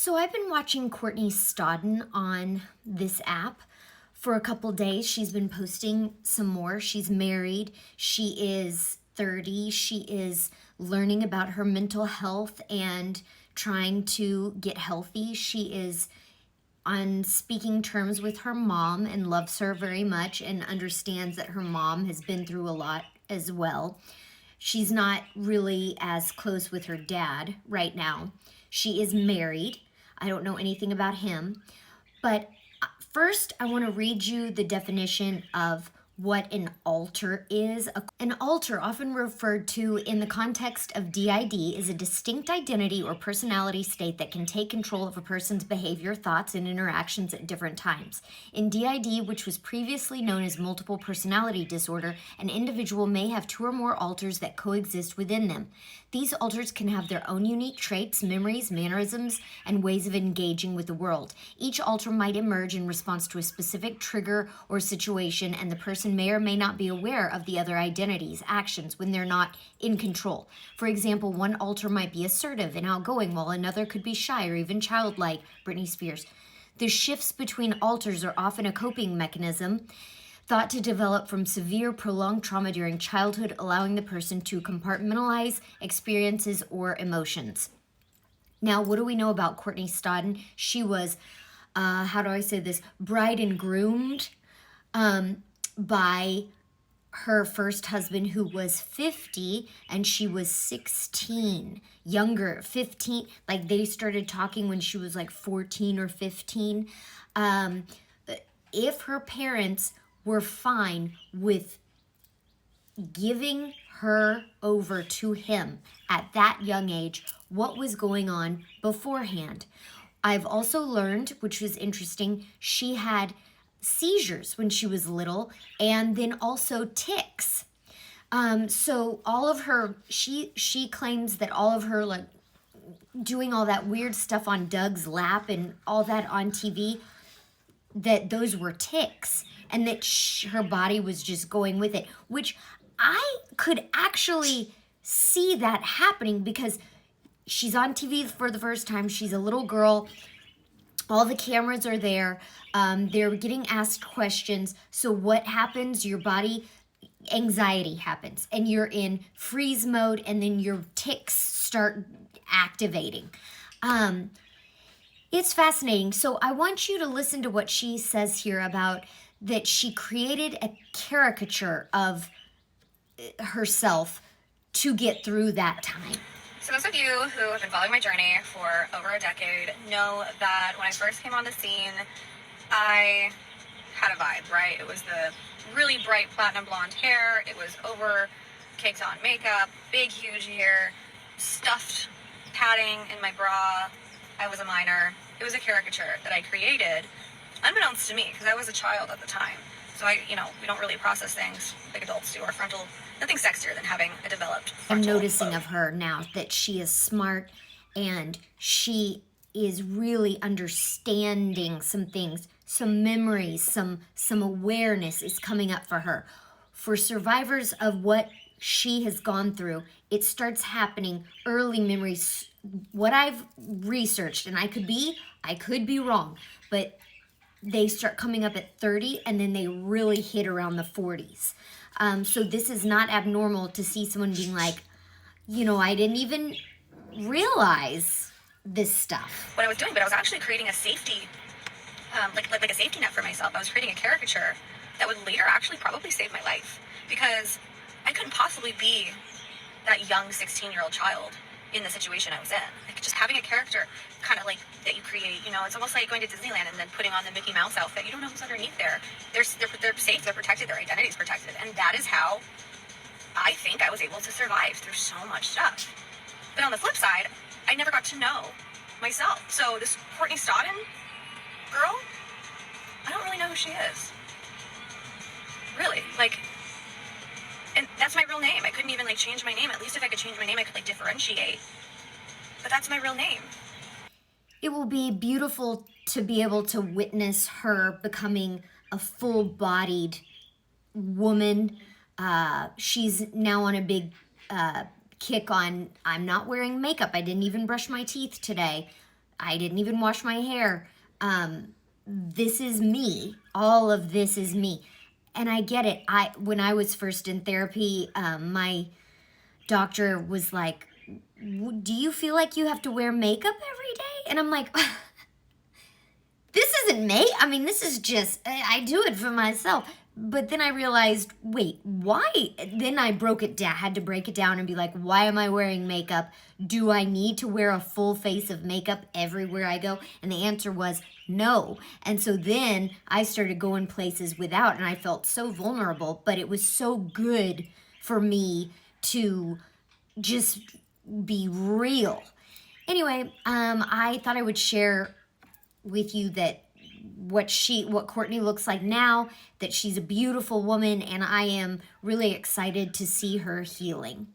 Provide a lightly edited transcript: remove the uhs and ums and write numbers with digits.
So I've been watching Courtney Stodden on this app for a couple days. She's been posting some more. She's married. She is 30. She is learning about her mental health and trying to get healthy. She is on speaking terms with her mom and loves her very much and understands that her mom has been through a lot as well. She's not really as close with her dad right now. She is married. I don't know anything about him. But first, I want to read you the definition of what an alter is. An alter, often referred to in the context of DID, is a distinct identity or personality state that can take control of a person's behavior, thoughts, and interactions at different times. In DID, which was previously known as multiple personality disorder, an individual may have two or more alters that coexist within them. These alters can have their own unique traits, memories, mannerisms, and ways of engaging with the world. Each alter might emerge in response to a specific trigger or situation, and the person may or may not be aware of the other identities, actions, when they're not in control. For example, one alter might be assertive and outgoing, while another could be shy or even childlike, Britney Spears. The shifts between alters are often a coping mechanism thought to develop from severe, prolonged trauma during childhood, allowing the person to compartmentalize experiences or emotions. Now, what do we know about Courtney Stodden? She was, bride and groomed by her first husband, who was 50 and she was 16, younger, 15. Like, they started talking when she was like 14 or 15. If her parents were fine with giving her over to him at that young age, what was going on beforehand. I've also learned, which was interesting, she had seizures when she was little, and then also tics. So all of her, she claims that all of her, like, doing all that weird stuff on Doug's lap and all that on TV, that those were tics, and that her body was just going with it, which I could actually see that happening because she's on TV for the first time. She's a little girl. All the cameras are there. They're getting asked questions. So what happens? Your body, anxiety happens, and you're in freeze mode, and then your tics start activating. It's fascinating. So I want you to listen to what she says here about that she created a caricature of herself to get through that time. So those of you who have been following my journey for over a decade know that when I first came on the scene, I had a vibe, right? It was the really bright platinum blonde hair. It was over caked on makeup, big, huge ear, stuffed padding in my bra. I was a minor. It was a caricature that I created, unbeknownst to me, because I was a child at the time. So we don't really process things like adults do. Our frontal, nothing sexier than having a developed frontal I'm noticing lobe. of her now that she is smart and she is really understanding some things, some memories, some awareness is coming up for her. For survivors of what she has gone through, it starts happening early memories. What I've researched, and I could be wrong, but they start coming up at 30 and then they really hit around the 40s. So this is not abnormal to see someone being like, I didn't even realize this stuff. What I was doing, but I was actually creating a safety, like a safety net for myself. I was creating a caricature that would later actually probably save my life, because I couldn't possibly be that young 16-year-old child in the situation I was in. Like, just having a character kind of like that you create, it's almost like going to Disneyland and then putting on the Mickey Mouse outfit. You don't know who's underneath there. They're safe, they're protected, their identity's protected. And that is how I think I was able to survive through so much stuff. But on the flip side, I never got to know myself. So this Courtney Stodden girl, I don't really know who she is. Really, and that's my real name. I couldn't even change my name. At least if I could change my name, I could differentiate. But that's my real name. It will be beautiful to be able to witness her becoming a full-bodied woman. She's now on a big kick on, I'm not wearing makeup. I didn't even brush my teeth today. I didn't even wash my hair. This is me. All of this is me. And I get it. When I was first in therapy, my doctor was like, do you feel like you have to wear makeup every day? And I'm like, this isn't me. I mean, this is just, I do it for myself. But then I realized, wait, why? Then I broke it down, had to break it down and be like, why am I wearing makeup? Do I need to wear a full face of makeup everywhere I go? And the answer was no. And so then I started going places without, and I felt so vulnerable, but it was so good for me to just be real. Anyway, I thought I would share with you that what Courtney looks like now, that she's a beautiful woman, and I am really excited to see her healing.